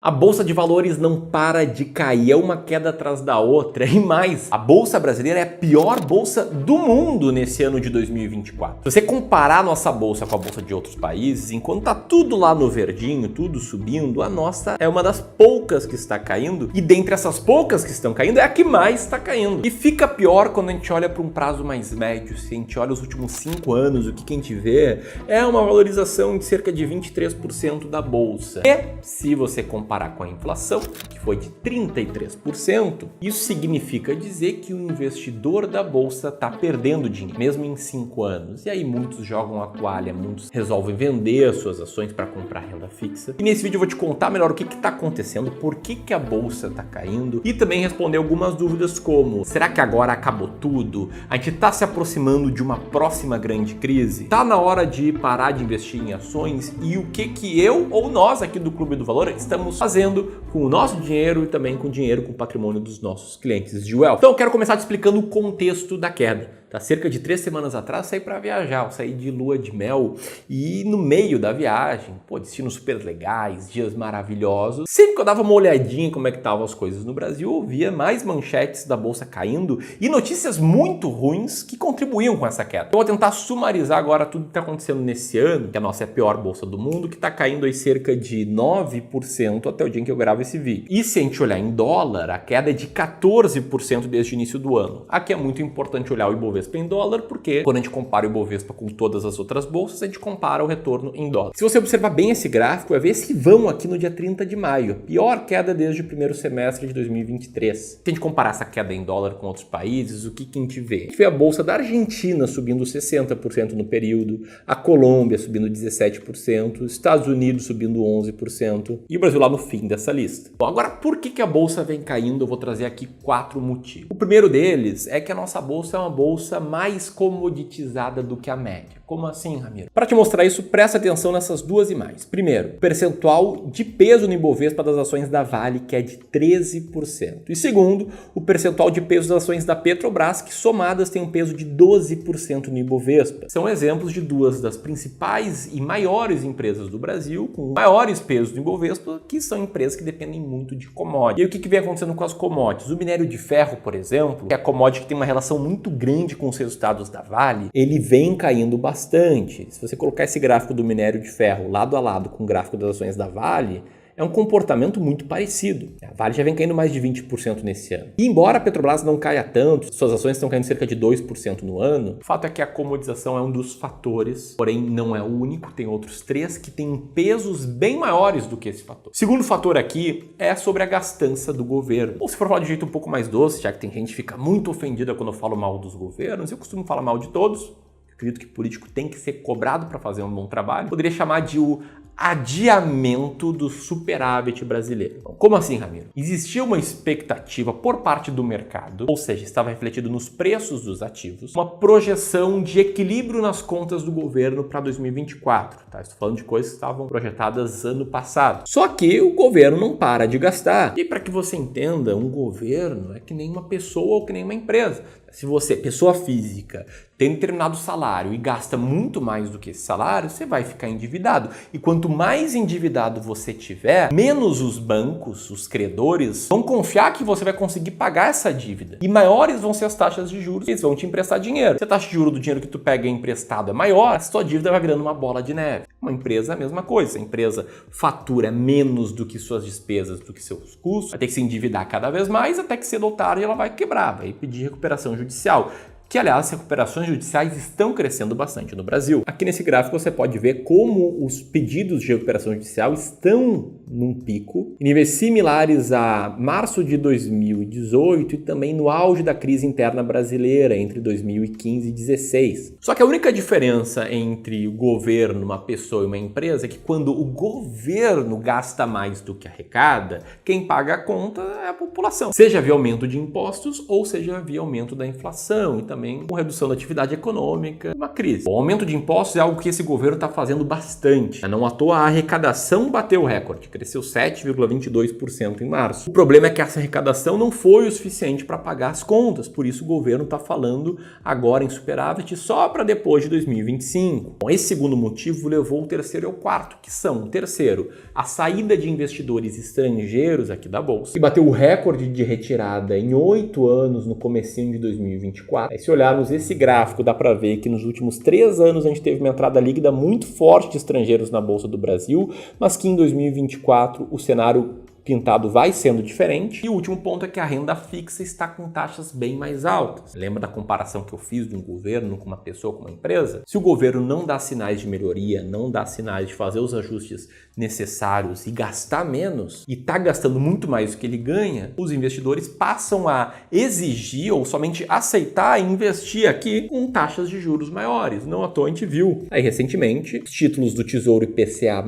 A bolsa de valores não para de cair, é uma queda atrás da outra. E mais, a bolsa brasileira é a pior bolsa do mundo nesse ano de 2024. Se você comparar a nossa bolsa com a bolsa de outros países, enquanto tá tudo lá no verdinho, tudo subindo, a nossa é uma das poucas que está caindo. E dentre essas poucas que estão caindo, é a que mais está caindo. E fica pior quando a gente olha para um prazo mais médio. Se a gente olha os últimos 5 anos, o que a gente vê é uma valorização de cerca de 23% da bolsa. E se você comparar com a inflação, que foi de 33%, isso significa dizer que o investidor da bolsa está perdendo dinheiro, mesmo em 5 anos. E aí muitos jogam a toalha, muitos resolvem vender as suas ações para comprar renda fixa. E nesse vídeo eu vou te contar melhor o que está acontecendo, por que a bolsa está caindo e também responder algumas dúvidas como: será que agora acabou tudo? A gente está se aproximando de uma próxima grande crise? Está na hora de parar de investir em ações? E o que eu ou nós aqui do Clube do Valor estamos fazendo com o nosso dinheiro e também com o dinheiro, com o patrimônio dos nossos clientes de wealth. Então eu quero começar te explicando o contexto da queda. Tá? Cerca de 3 semanas atrás eu saí para viajar, eu saí de lua de mel e no meio da viagem, destinos super legais, dias maravilhosos. Sempre que eu dava uma olhadinha em como é que estavam as coisas no Brasil, eu via mais manchetes da bolsa caindo e notícias muito ruins que contribuíam com essa queda. Eu vou tentar sumarizar agora tudo que está acontecendo nesse ano, que a nossa é a pior bolsa do mundo, que está caindo aí cerca de 9% até o dia em que eu gravo esse vídeo. E se a gente olhar em dólar, a queda é de 14% desde o início do ano. Aqui é muito importante olhar o Ibovespa em dólar, porque quando a gente compara o Ibovespa com todas as outras bolsas, a gente compara o retorno em dólar. Se você observar bem esse gráfico, vai ver esse vão aqui no dia 30 de maio, a pior queda desde o primeiro semestre de 2023. Se a gente comparar essa queda em dólar com outros países, o que a gente vê? A gente vê a bolsa da Argentina subindo 60% no período, a Colômbia subindo 17%, os Estados Unidos subindo 11% e o Brasil lá no fim dessa lista. Bom, agora por que a bolsa vem caindo? Eu vou trazer aqui 4 motivos. O primeiro deles é que a nossa bolsa é uma bolsa mais comoditizada do que a média. Como assim, Ramiro? Para te mostrar isso, presta atenção nessas duas imagens. Primeiro, o percentual de peso no Ibovespa das ações da Vale, que é de 13%. E segundo, o percentual de peso das ações da Petrobras, que somadas têm um peso de 12% no Ibovespa. São exemplos de duas das principais e maiores empresas do Brasil, com maiores pesos no Ibovespa, que são empresas que dependem muito de commodities. E aí, o que vem acontecendo com as commodities? O minério de ferro, por exemplo, que é a commodity que tem uma relação muito grande com os resultados da Vale, ele vem caindo bastante. Se você colocar esse gráfico do minério de ferro lado a lado com o gráfico das ações da Vale, é um comportamento muito parecido. A Vale já vem caindo mais de 20% nesse ano. E embora a Petrobras não caia tanto, suas ações estão caindo cerca de 2% no ano, o fato é que a comodização é um dos fatores, porém não é o único, tem outros 3 que têm pesos bem maiores do que esse fator. O segundo fator aqui é sobre a gastança do governo. Ou se for falar de jeito um pouco mais doce, já que tem gente que fica muito ofendida quando eu falo mal dos governos, eu costumo falar mal de todos. Acredito que político tem que ser cobrado para fazer um bom trabalho. Poderia chamar de o adiamento do superávit brasileiro. Como assim, Ramiro? Existia uma expectativa por parte do mercado, ou seja, estava refletido nos preços dos ativos, uma projeção de equilíbrio nas contas do governo para 2024. Tá? Estou falando de coisas que estavam projetadas ano passado. Só que o governo não para de gastar. E para que você entenda, um governo é que nem uma pessoa ou que nem uma empresa. Se você, pessoa física, tem determinado salário e gasta muito mais do que esse salário, você vai ficar endividado. E quanto mais endividado você tiver, menos os bancos, os credores, vão confiar que você vai conseguir pagar essa dívida. E maiores vão ser as taxas de juros, eles vão te emprestar dinheiro. Se a taxa de juros do dinheiro que tu pega emprestado é maior, a sua dívida vai virando uma bola de neve. Uma empresa é a mesma coisa. Se a empresa fatura menos do que suas despesas, do que seus custos, vai ter que se endividar cada vez mais, até que cedo ou tarde ela vai quebrar, vai pedir recuperação judicial. Que, aliás, recuperações judiciais estão crescendo bastante no Brasil. Aqui nesse gráfico você pode ver como os pedidos de recuperação judicial estão num pico, em níveis similares a março de 2018 e também no auge da crise interna brasileira entre 2015 e 2016. Só que a única diferença entre o governo, uma pessoa e uma empresa é que quando o governo gasta mais do que arrecada, quem paga a conta é a população. Seja via aumento de impostos ou seja via aumento da inflação e também com redução da atividade econômica, uma crise. O aumento de impostos é algo que esse governo está fazendo bastante. Não à toa a arrecadação bateu o recorde. cresceu 7,22% em março. O problema é que essa arrecadação não foi o suficiente para pagar as contas, por isso o governo está falando agora em superávit só para depois de 2025. Bom, esse segundo motivo levou o terceiro e o quarto, que são, o terceiro, a saída de investidores estrangeiros aqui da Bolsa, que bateu o recorde de retirada em 8 anos no comecinho de 2024. Aí, se olharmos esse gráfico, dá para ver que nos últimos 3 anos a gente teve uma entrada líquida muito forte de estrangeiros na Bolsa do Brasil, mas que em 2024 o cenário pintado vai sendo diferente. E o último ponto é que a renda fixa está com taxas bem mais altas. Lembra da comparação que eu fiz de um governo com uma pessoa, com uma empresa? Se o governo não dá sinais de melhoria, não dá sinais de fazer os ajustes necessários e gastar menos, e está gastando muito mais do que ele ganha, os investidores passam a exigir ou somente aceitar investir aqui com taxas de juros maiores. Não à toa a gente viu aí recentemente os títulos do Tesouro IPCA+,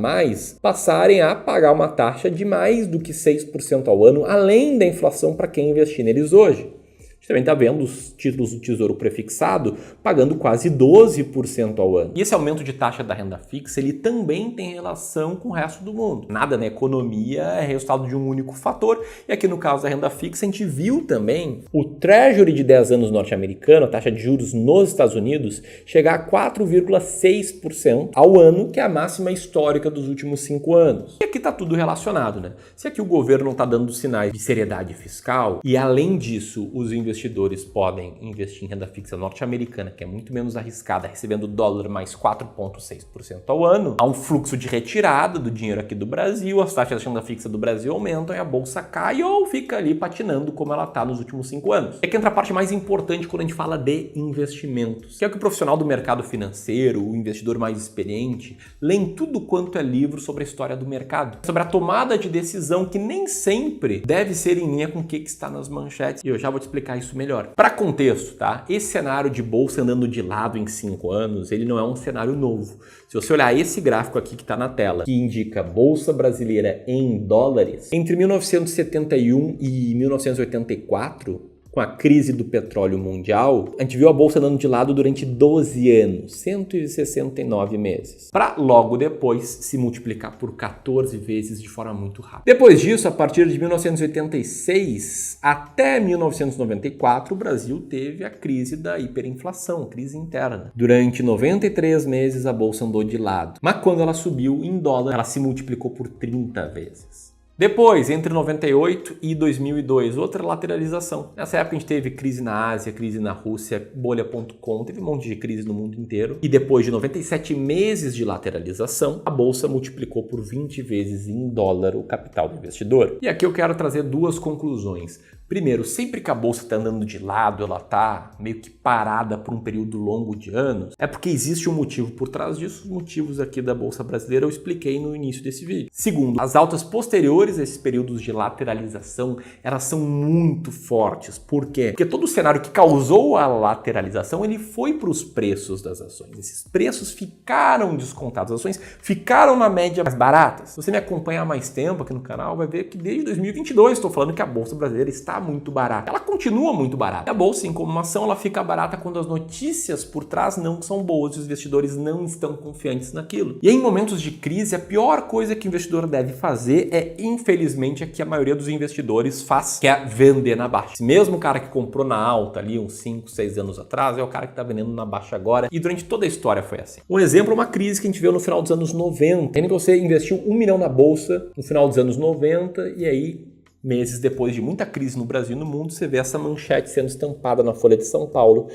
passarem a pagar uma taxa de mais do que 6% ao ano, além da inflação para quem investir neles hoje. A gente também está vendo os títulos do Tesouro Prefixado pagando quase 12% ao ano. E esse aumento de taxa da renda fixa, ele também tem relação com o resto do mundo. Nada na economia é resultado de um único fator. E aqui no caso da renda fixa, a gente viu também o Treasury de 10 anos norte-americano, a taxa de juros nos Estados Unidos, chegar a 4,6% ao ano, que é a máxima histórica dos últimos 5 anos. E aqui está tudo relacionado, né? Se aqui o governo não está dando sinais de seriedade fiscal e, além disso, os investidores podem investir em renda fixa norte-americana, que é muito menos arriscada, recebendo dólar mais 4,6% ao ano. Há um fluxo de retirada do dinheiro aqui do Brasil, as taxas de renda fixa do Brasil aumentam e a bolsa cai ou fica ali patinando como ela está nos últimos 5 anos. É que entra a parte mais importante quando a gente fala de investimentos, que é o que o profissional do mercado financeiro, o investidor mais experiente, lê em tudo quanto é livro sobre a história do mercado, sobre a tomada de decisão que nem sempre deve ser em linha com o que está nas manchetes. E eu já vou te explicar isso melhor. Para contexto, tá? Esse cenário de bolsa andando de lado em 5 anos, ele não é um cenário novo. Se você olhar esse gráfico aqui que está na tela, que indica bolsa brasileira em dólares, entre 1971 e 1984, com a crise do petróleo mundial, a gente viu a bolsa andando de lado durante 12 anos, 169 meses, para logo depois se multiplicar por 14 vezes de forma muito rápida. Depois disso, a partir de 1986 até 1994, o Brasil teve a crise da hiperinflação, crise interna. Durante 93 meses a bolsa andou de lado, mas quando ela subiu em dólar, ela se multiplicou por 30 vezes. Depois, entre 98 e 2002, outra lateralização. Nessa época a gente teve crise na Ásia, crise na Rússia, bolha.com, teve um monte de crise no mundo inteiro. E depois de 97 meses de lateralização, a bolsa multiplicou por 20 vezes em dólar o capital do investidor. E aqui eu quero trazer 2 conclusões. Primeiro, sempre que a bolsa está andando de lado, ela está meio que parada por um período longo de anos, é porque existe um motivo por trás disso. Os motivos aqui da Bolsa Brasileira eu expliquei no início desse vídeo. Segundo, as altas posteriores a esses períodos de lateralização, elas são muito fortes. Por quê? Porque todo o cenário que causou a lateralização, ele foi para os preços das ações. Esses preços ficaram descontados, as ações ficaram na média mais baratas. Se você me acompanha há mais tempo aqui no canal, vai ver que desde 2022 estou falando que a Bolsa Brasileira está muito barata. Ela continua muito barata. A bolsa, em como uma ação, ela fica barata quando as notícias por trás não são boas e os investidores não estão confiantes naquilo. E em momentos de crise, a pior coisa que o investidor deve fazer é, infelizmente, a que a maioria dos investidores faz, que é vender na baixa. Esse mesmo cara que comprou na alta ali uns 5, 6 anos atrás é o cara que está vendendo na baixa agora, e durante toda a história foi assim. Um exemplo é uma crise que a gente viu no final dos anos 90. Tem que você investiu 1 milhão na bolsa no final dos anos 90 e aí meses depois de muita crise no Brasil e no mundo, você vê essa manchete sendo estampada na Folha de São Paulo,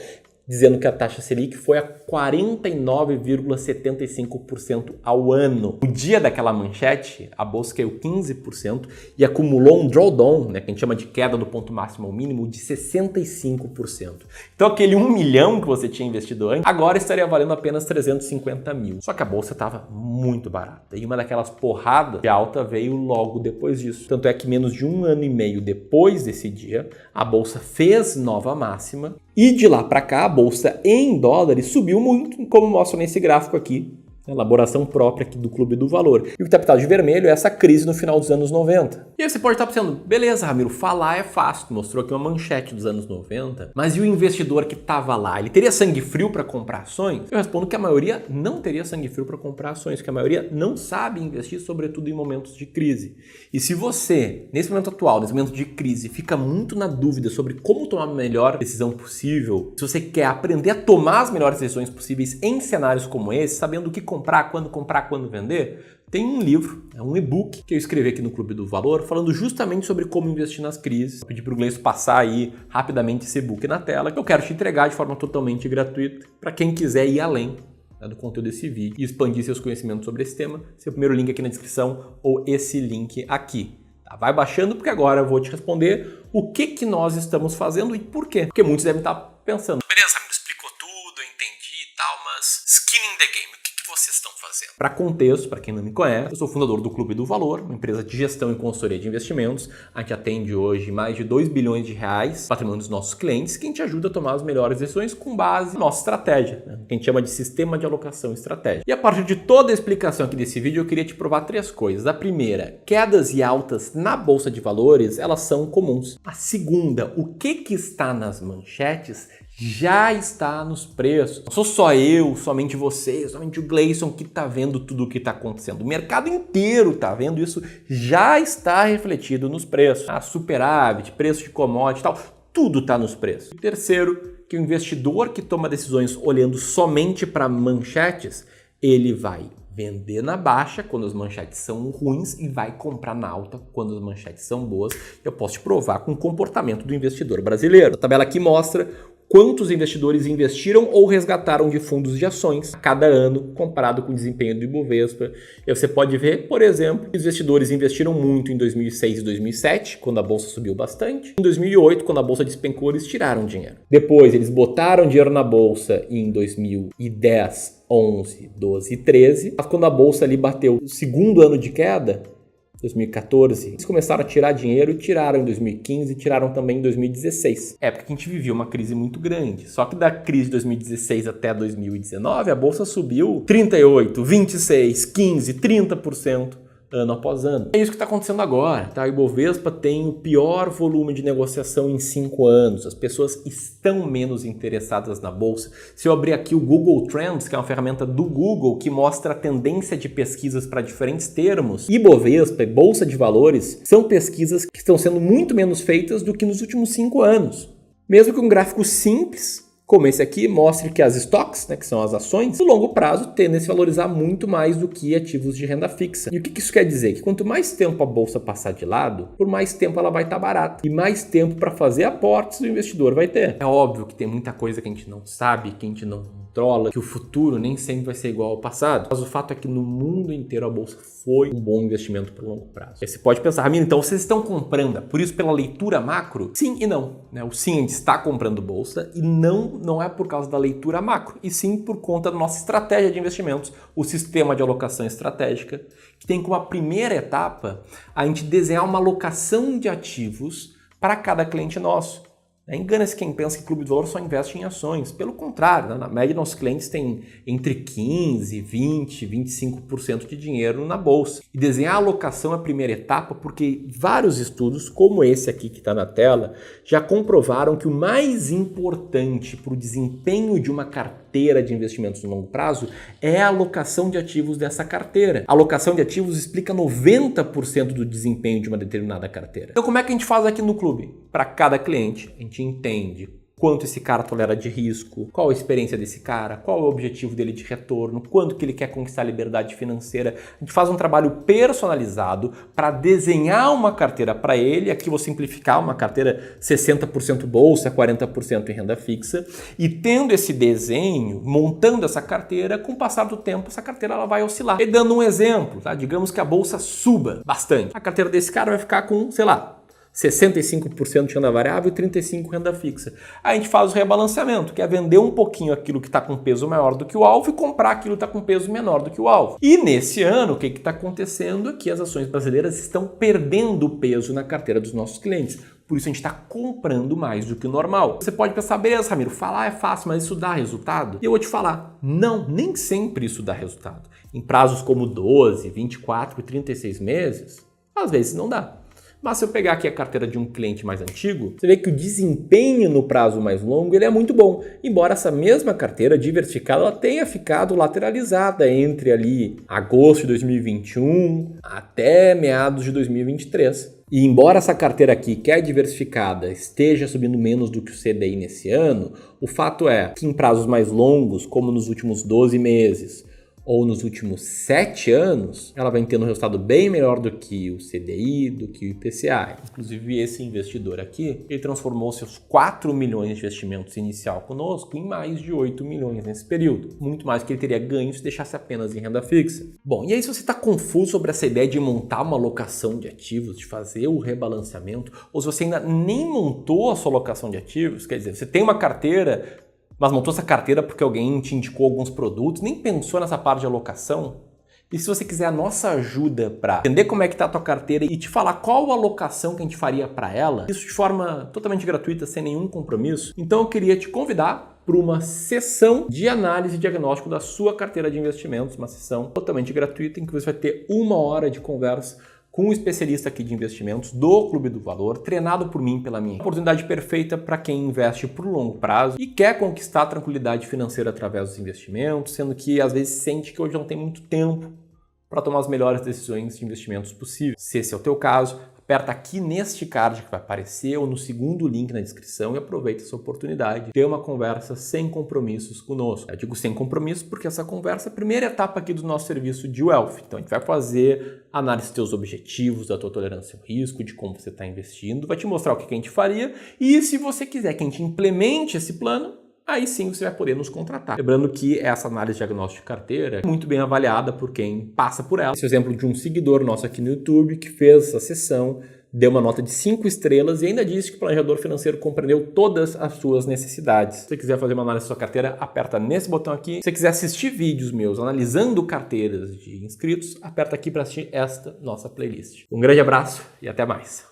dizendo que a taxa Selic foi a 49,75% ao ano. No dia daquela manchete, a bolsa caiu 15% e acumulou um drawdown, né, que a gente chama de queda do ponto máximo ao mínimo, de 65%. Então aquele 1 milhão que você tinha investido antes, agora estaria valendo apenas 350 mil. Só que a bolsa estava muito barata. E uma daquelas porradas de alta veio logo depois disso. Tanto é que menos de 1 ano e meio depois desse dia, a bolsa fez nova máxima. E de lá para cá, a bolsa em dólares subiu muito, como mostra nesse gráfico aqui, elaboração própria aqui do Clube do Valor. E o que está pintado de vermelho é essa crise no final dos anos 90. E aí você pode estar pensando, beleza, Ramiro, falar é fácil, tu mostrou aqui uma manchete dos anos 90, mas e o investidor que estava lá, ele teria sangue frio para comprar ações? Eu respondo que a maioria não teria sangue frio para comprar ações, que a maioria não sabe investir, sobretudo em momentos de crise. E se você, nesse momento atual, nesse momento de crise, fica muito na dúvida sobre como tomar a melhor decisão possível, se você quer aprender a tomar as melhores decisões possíveis em cenários como esse, sabendo o que comprar, quando vender, tem um livro, um e-book que eu escrevi aqui no Clube do Valor, falando justamente sobre como investir nas crises. Vou pedir para o Gleison passar aí rapidamente esse e-book na tela, que eu quero te entregar de forma totalmente gratuita para quem quiser ir além do conteúdo desse vídeo e expandir seus conhecimentos sobre esse tema. Esse é o primeiro link aqui na descrição ou esse link aqui. Tá? Vai baixando porque agora eu vou te responder o que nós estamos fazendo e por quê. Porque muitos devem estar pensando, beleza, Ramiro, explicou tudo, eu entendi e tal, mas skin in the game, o que vocês estão fazendo? Para contexto, para quem não me conhece, eu sou fundador do Clube do Valor, uma empresa de gestão e consultoria de investimentos. A gente atende hoje mais de 2 bilhões de reais patrimônio dos nossos clientes, que a gente ajuda a tomar as melhores decisões com base na nossa estratégia, que a gente chama de sistema de alocação estratégica. E a partir de toda a explicação aqui desse vídeo, eu queria te provar 3 coisas. A primeira, quedas e altas na Bolsa de Valores, elas são comuns. A segunda, o que está nas manchetes já está nos preços. Não sou só eu, somente você, somente o Gleison que está vendo tudo o que está acontecendo. O mercado inteiro está vendo isso, já está refletido nos preços. Superávit, preço de commodity e tal, tudo está nos preços. E terceiro, que o investidor que toma decisões olhando somente para manchetes, ele vai vender na baixa quando as manchetes são ruins e vai comprar na alta quando as manchetes são boas. Eu posso te provar com o comportamento do investidor brasileiro. A tabela aqui mostra quantos investidores investiram ou resgataram de fundos de ações a cada ano comparado com o desempenho do Ibovespa. E você pode ver, por exemplo, que os investidores investiram muito em 2006 e 2007, quando a bolsa subiu bastante. Em 2008, quando a bolsa despencou, eles tiraram dinheiro. Depois, eles botaram dinheiro na bolsa em 2010, 11, 12 e 13. Mas quando a bolsa ali bateu o segundo ano de queda, 2014, eles começaram a tirar dinheiro e tiraram em 2015 e tiraram também em 2016. É porque a gente vivia uma crise muito grande. Só que da crise de 2016 até 2019, a bolsa subiu 38, 26, 15, 30%. Ano após ano. É isso que está acontecendo agora, tá? O Ibovespa tem o pior volume de negociação em 5 anos. As pessoas estão menos interessadas na bolsa. Se eu abrir aqui o Google Trends, que é uma ferramenta do Google que mostra a tendência de pesquisas para diferentes termos, Ibovespa e Bolsa de Valores são pesquisas que estão sendo muito menos feitas do que nos últimos 5 anos. Mesmo que um gráfico simples como esse aqui, mostre que as stocks, que são as ações, no longo prazo tendem a se valorizar muito mais do que ativos de renda fixa. E o que isso quer dizer? Que quanto mais tempo a bolsa passar de lado, por mais tempo ela vai estar barata. E mais tempo para fazer aportes o investidor vai ter. É óbvio que tem muita coisa que a gente não sabe, que a gente não controla, que o futuro nem sempre vai ser igual ao passado. Mas o fato é que no mundo inteiro a bolsa foi um bom investimento por longo prazo. Aí você pode pensar, Ramiro, então vocês estão comprando, por isso pela leitura macro? Sim e não. O sim, a gente está comprando bolsa e não é por causa da leitura macro, e sim por conta da nossa estratégia de investimentos, o sistema de alocação estratégica, que tem como a primeira etapa a gente desenhar uma alocação de ativos para cada cliente nosso. Engana-se quem pensa que Clube do Valor só investe em ações. Pelo contrário, na média nossos clientes têm entre 15, 20, 25% de dinheiro na bolsa. E desenhar a alocação é a primeira etapa porque vários estudos, como esse aqui que está na tela, já comprovaram que o mais importante para o desempenho de uma carteira de investimentos no longo prazo é a alocação de ativos dessa carteira. A alocação de ativos explica 90% do desempenho de uma determinada carteira. Então como é que a gente faz aqui no clube? Para cada cliente, a gente entende quanto esse cara tolera de risco, qual a experiência desse cara, qual é o objetivo dele de retorno, quanto que ele quer conquistar a liberdade financeira. A gente faz um trabalho personalizado para desenhar uma carteira para ele. Aqui vou simplificar, uma carteira 60% bolsa, 40% em renda fixa. E tendo esse desenho, montando essa carteira, com o passar do tempo, essa carteira ela vai oscilar. E dando um exemplo, tá? Digamos que a bolsa suba bastante. A carteira desse cara vai ficar com, 65% de renda variável e 35% renda fixa. Aí a gente faz o rebalanceamento, que é vender um pouquinho aquilo que está com peso maior do que o alvo e comprar aquilo que está com peso menor do que o alvo. E nesse ano, o que está acontecendo é que as ações brasileiras estão perdendo peso na carteira dos nossos clientes. Por isso a gente está comprando mais do que o normal. Você pode pensar, beleza, Ramiro, falar é fácil, mas isso dá resultado? E eu vou te falar, não, nem sempre isso dá resultado. Em prazos como 12, 24 e 36 meses, às vezes não dá. Mas se eu pegar aqui a carteira de um cliente mais antigo, você vê que o desempenho no prazo mais longo ele é muito bom. Embora essa mesma carteira diversificada ela tenha ficado lateralizada entre ali agosto de 2021 até meados de 2023. E embora essa carteira aqui, que é diversificada, esteja subindo menos do que o CDI nesse ano, o fato é que em prazos mais longos, como nos últimos 12 meses, ou nos últimos 7 anos, ela vem tendo um resultado bem melhor do que o CDI, do que o IPCA. Inclusive, esse investidor aqui, ele transformou seus 4 milhões de investimentos inicial conosco em mais de 8 milhões nesse período. Muito mais que ele teria ganho se deixasse apenas em renda fixa. Bom, e aí se você está confuso sobre essa ideia de montar uma alocação de ativos, de fazer o rebalanceamento, ou se você ainda nem montou a sua alocação de ativos, quer dizer, você tem uma carteira, mas montou essa carteira porque alguém te indicou alguns produtos, nem pensou nessa parte de alocação. E se você quiser a nossa ajuda para entender como é que está a tua carteira e te falar qual alocação que a gente faria para ela, isso de forma totalmente gratuita, sem nenhum compromisso, então eu queria te convidar para uma sessão de análise e diagnóstico da sua carteira de investimentos, uma sessão totalmente gratuita em que você vai ter 1 hora de conversa com um especialista aqui de investimentos do Clube do Valor, treinado por mim, pela minha oportunidade perfeita para quem investe por longo prazo e quer conquistar a tranquilidade financeira através dos investimentos, sendo que às vezes sente que hoje não tem muito tempo para tomar as melhores decisões de investimentos possíveis. Se esse é o teu caso, aperta aqui neste card que vai aparecer ou no segundo link na descrição e aproveita essa oportunidade de ter uma conversa sem compromissos conosco. Eu digo sem compromisso porque essa conversa é a primeira etapa aqui do nosso serviço de Wealth. Então a gente vai fazer análise dos teus objetivos, da tua tolerância ao risco, de como você está investindo, vai te mostrar o que a gente faria e se você quiser que a gente implemente esse plano, aí sim você vai poder nos contratar. Lembrando que essa análise de diagnóstico de carteira é muito bem avaliada por quem passa por ela. Esse é o exemplo de um seguidor nosso aqui no YouTube que fez essa sessão, deu uma nota de 5 estrelas e ainda disse que o planejador financeiro compreendeu todas as suas necessidades. Se você quiser fazer uma análise da sua carteira, aperta nesse botão aqui. Se você quiser assistir vídeos meus analisando carteiras de inscritos, aperta aqui para assistir esta nossa playlist. Um grande abraço e até mais.